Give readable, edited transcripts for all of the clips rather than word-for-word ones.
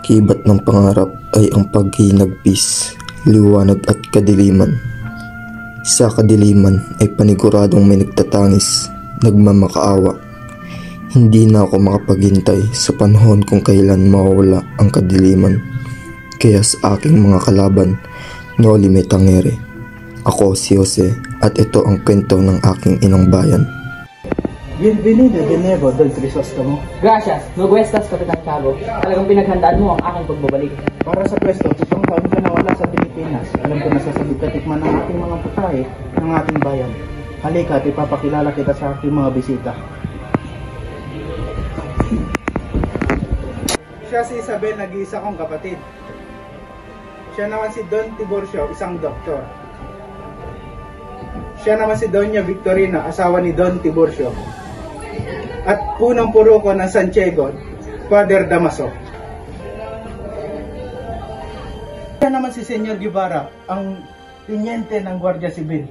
Akibat ng pangarap ay ang paghinagpis, liwanag at kadiliman. Sa kadiliman ay paniguradong may nagtatangis, nagmamakaawa. Hindi na ako makapaghintay sa panahon kung kailan mawawala ang kadiliman. Kaya sa aking mga kalaban, noli me tangere. Ako si Jose at ito ang kwento ng aking inang bayan. Bienvenido de nuevo del Crisostomo. Gracias, no guestas, Kapitan Tiago. Talagang pinaghandaan mo ang aking pagbabalik. Para sa pwesto, 7 taon ka nawala sa Pilipinas. Alam ko na sasabog ka tikman ng ating mga putahe ng ating bayan. Halika at ipapakilala kita sa aking mga bisita. Siya si Isabel, nag-iisa kong kapatid. Siya naman si Don Tiburcio, isang doktor. Siya naman si Doña Victorina, asawa ni Don Tiburcio. At punang puro ko ng Santiago, Father Damaso. Siya naman si Senyor Guevara, ang tiniente ng Guardia Civil.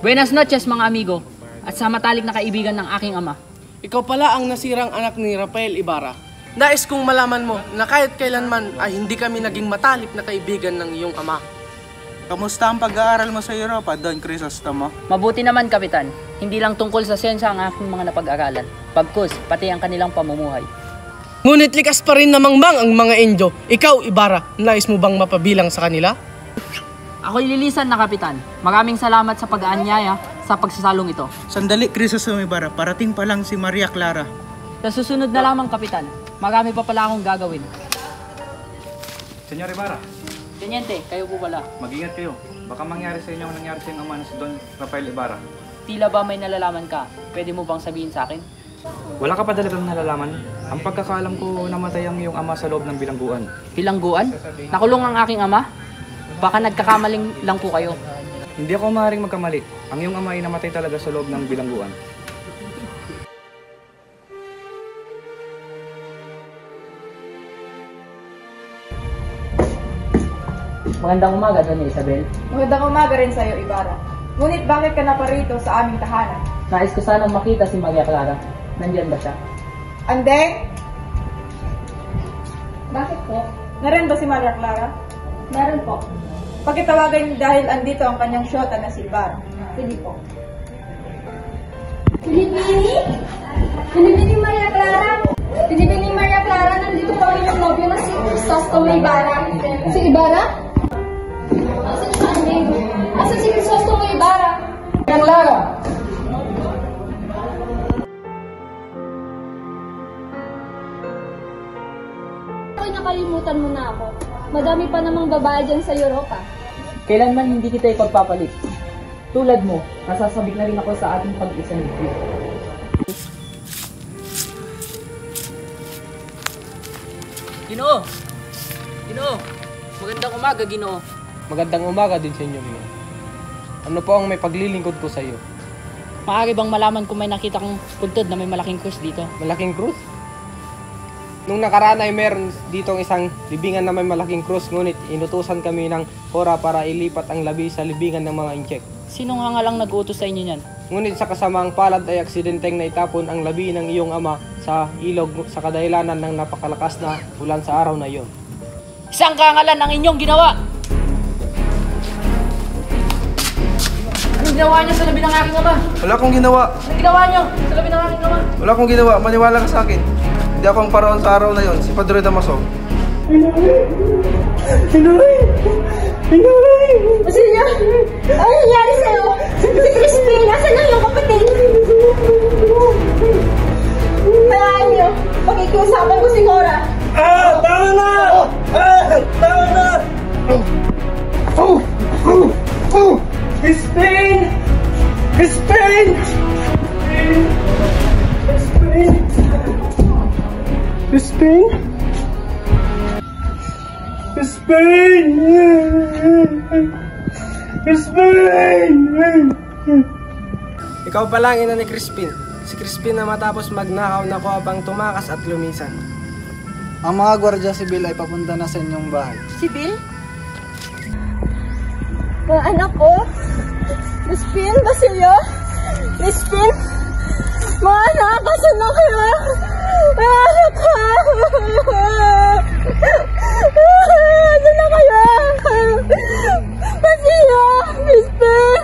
Buenas noches mga amigo, at sa matalik na kaibigan ng aking ama. Ikaw pala ang nasirang anak ni Rafael Ibarra. Nais kong malaman mo na kahit kailanman ay hindi kami naging matalik na kaibigan ng iyong ama. Kamusta ang pag-aaral mo sa Europa, Don Crisostomo? Mabuti naman, Kapitan. Hindi lang tungkol sa siyensya ang aking mga napag-aralan, pagkus, pati ang kanilang pamumuhay. Ngunit likas pa rin namangmang ang mga Indio. Ikaw, Ibarra, nais mo bang mapabilang sa kanila? Ako'y lilisan na, Kapitan. Maraming salamat sa pag-aanyaya sa pagsasalong ito. Sandali, Crisostomo Ibarra, parating pa lang si Maria Clara. Sa susunod na lamang, Kapitan. Marami pa pala akong gagawin. Senyor Ibarra, Teniente, kayo po pala. mag-ingat kayo. Baka mangyari sa inyo ang nangyari sa inyong ama na si Don Rafael Ibarra. Tila ba may nalalaman ka? Pwede mo bang sabihin sa akin? Wala ka pa talagang nalalaman. Ang pagkakaalam ko, namatay ang iyong ama sa loob ng bilangguan. Bilangguan? Nakulong ang aking ama? Baka nagkakamaling lang po kayo. Hindi ako maaaring magkamali. Ang iyong ama ay namatay talaga sa loob ng bilangguan. Magandang umaga, Doña Isabel. Magandang umaga rin sa'yo, Ibarra. Ngunit bakit ka naparito sa aming tahanan? Nais ko sanang makita si Maria Clara. Nandiyan ba siya? Andeng? Bakit po? Naroon ba si Maria Clara? Meron po. Pagkitawagan dahil andito ang kanyang syota na si Ibarra. Sige po. Pilipini? Pilipini Maria Clara? Pilipini Maria Clara, nandito po ang inyong nobyo na si Crisostomo Ibarra. Si Ibarra? Asan siya, Andeng? Asan si Crisostomo Ibarra? Maria Clara! Ako'y nakalimutan mo na ako. Madami pa namang babae dyan sa Europa. Kailanman hindi kita ipagpapalit. Tulad mo, nasasabik na rin ako sa ating pag-isa ni Cristo. Ginoo! Ginoo! Magandang umaga, Ginoo. Magandang umaga din sa inyo, Ginoo. Ano po ang may paglilingkod ko sa iyo? Maaari bang malaman kung may nakita kang puntod na may malaking krus dito? Malaking krus? Nung nakaraan ay meron ditong isang libingan na may malaking krus, ngunit inutusan kami ng Hora para ilipat ang labi sa libingan ng mga incheck. Sino nga lang nag-uutos sa inyo niyan? Ngunit sa kasamaang palad ay aksidenteng naitapon ang labi ng iyong ama sa ilog sa kadahilanan ng napakalakas na ulan sa araw na iyon. Isang karangalan ang inyong ginawa! Anong ginawa niyo sa labi ng aking ama? Wala akong ginawa. Anong ginawa niyo sa labi ng aking ama? Wala akong ginawa. Maniwala ka sa akin. Hindi ako ang paraon sa araw na yon, si Padre Damaso. Masaya! Ano nangyari sa'yo? Si Crispin, asan na yung kapatid? Hayaan niyo, pakikiusapan ko si Hora. Tama na! Tama na! Crispin! Crispin! Crispin! Crispin! Crispin! Crispin! Ikaw pala ang ina ni Crispin. Si Crispin na matapos magnakaw na ko habang tumakas at lumisan. Ang mga Guardia Civil ay papunta na sa inyong bahay. Sibil? Mga anak ko? Crispin, Basilio? Crispin? Mga anak, asan na kayo? Ano na kaya? Pasiya! Mister!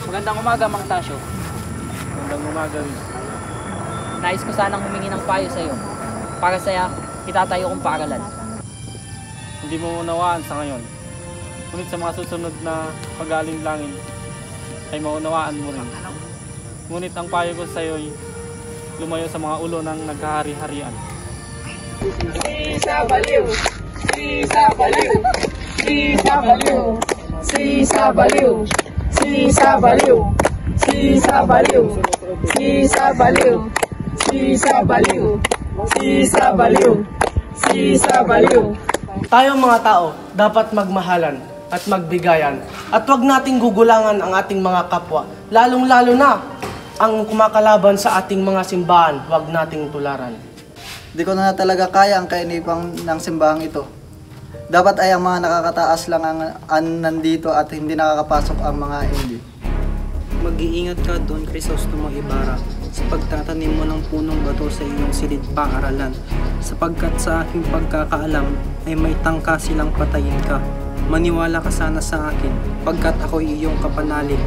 Magandang umaga, Mang Tasyo. Magandang umaga. Nais ko sanang humingi ng payo sa'yo. Para sa'yo, itatayo kong paaralan. Hindi mo unawaan sa ngayon. Ngunit sa mga susunod na pag-aalinlangin ay maunawaan mo rin. Ngunit ang payo ko sa iyo ay lumayo sa mga ulo ng naghahari-harian. Sisa baliw! Sisa baliw! Sisa baliw! Sisa baliw! Sisa baliw! Sisa baliw! Sisa baliw! Sisa baliw! Sisa baliw! Sisa baliw! Tayong mga tao, dapat magmahalan at magbigayan at huwag nating gugulangan ang ating mga kapwa, lalong-lalo na ang kumakalaban sa ating mga simbahan, huwag nating tularan. Di ko na talaga kaya ang kainipang ng simbahang ito. Dapat ay ang mga nakakataas lang ang nandito at hindi nakakapasok ang mga hindi. Mag-iingat ka doon, Crisostomo Ibarra, sa pagtatanim mo ng punong bato sa iyong silid paaralan, sapagkat sa aking pagkakaalam ay may tangka silang patayin ka. Maniwala ka sana sa akin, pagkat ako'y iyong kapanalig.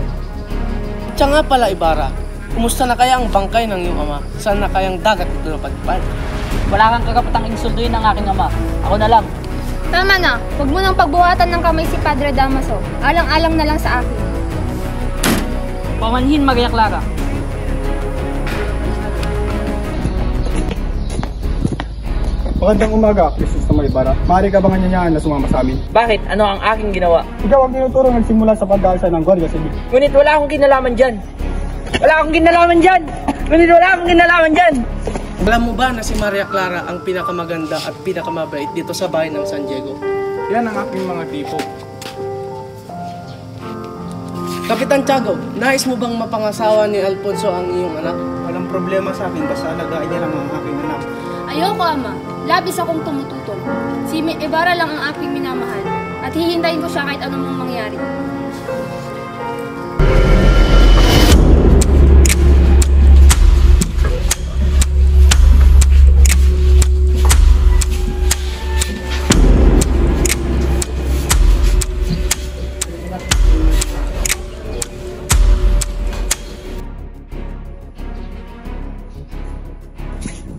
Siya nga pala, Ibarra, kumusta na kaya ang bangkay ng iyong ama? Saan na kayang dagat ito napadpad? Wala kang karapatang insultuin ng aking ama. Ako na lang. Tama na, huwag mo nang pagbuhatan ng kamay si Padre Damaso. Alang-alang na lang sa akin. Pamanhin, Maria Clara. Magandang umaga, Crisostomo Ibarra. Maaari ka ba nganyayaan na sumama sa amin? Bakit? Ano ang aking ginawa? Ikaw ang tinuturo nagsimula sa pag-aalsa ng Guardia Civil. Ngunit wala akong kinalaman dyan. Wala akong kinalaman dyan. Ngunit wala akong kinalaman dyan. Alam mo ba na si Maria Clara ang pinakamaganda at pinakamabait dito sa bayan ng San Diego? Yan ang aking mga tipo. Kapitan Tiago, nais mo bang mapangasawa ni Alfonso ang iyong anak? Walang problema sa akin, basta alagaan niya lang ang aking anak. Ayoko, ama. Labis akong tumututol. Si Ibarra lang ang aking minamahal. At hihintayin ko siya kahit anong mangyari.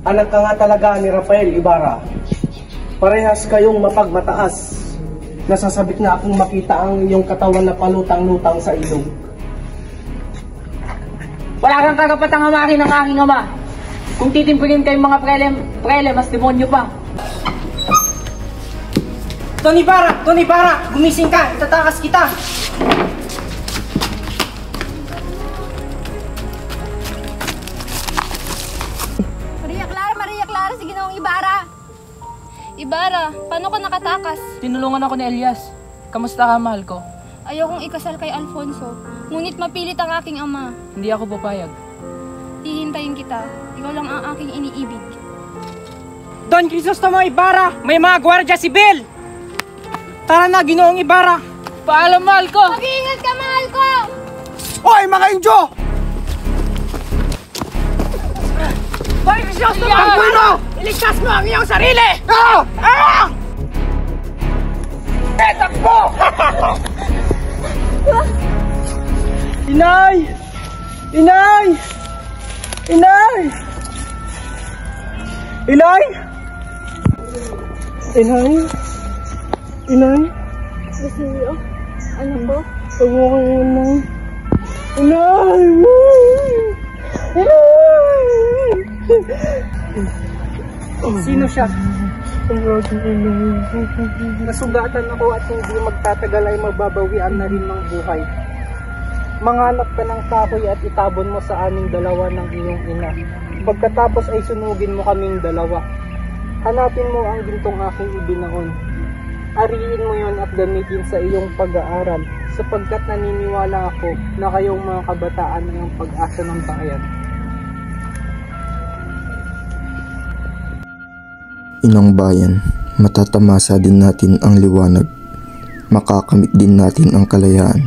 Anak ka nga talaga ni Rafael Ibarra. Parehas kayong mapagmataas. Nasasabik na akong makita ang iyong katawan na palutang-lutang sa ilong. Wala kang karapatang hamakin ng aking ama. Kung titimpulin kayong mga prele, mas demonyo pa. Tony Ibarra! Gumising ka! Itatakas kita! Maria Clara, si Ginoong Ibarra! Ibarra, paano ka nakatakas? Tinulungan ako ni Elias. Kamusta ka, mahal ko? Ayokong ikasal kay Alfonso, ngunit mapilit ang aking ama. Hindi ako papayag. Hihintayin kita. Ikaw lang ang aking iniibig. Don Crisostomo Ibarra! May mga gwardiya sibil! Tara na, Ginoong Ibarra! Paalam, mahal ko! Mag-iingat ka, mahal ko! Hoy, mga Indio! Don Crisostomo Ibarra! Iligtas mo ang iyong sarili! Takbo! Inay! Inay! Inay! Inay! Inay! Inay! Basilio, ano po? Huwag mo kayo, Inay! Inay! Sino siya? Ang aking inay. Nasugatan ako at hindi magtatagal ay mababawian na rin ng buhay. Mangalap ka ng kahoy at itabon mo sa aming dalawa ng iyong ina. Pagkatapos ay sunugin mo kaming dalawa. Hanapin mo ang gintong aking ibinaon. Ariin mo yon at gamitin sa iyong pag-aaral, sapagkat naniniwala ako na kayong mga kabataan ay ang pag-asa ng bayan. Inang bayan, matatamasa din natin ang liwanag. Makakamit din natin ang kalayaan,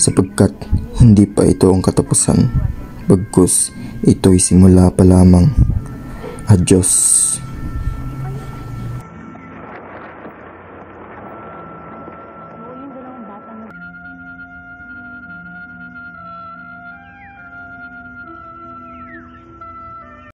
sapagkat hindi pa ito ang katapusan. bagkus ito'y simula pa lamang. Adios.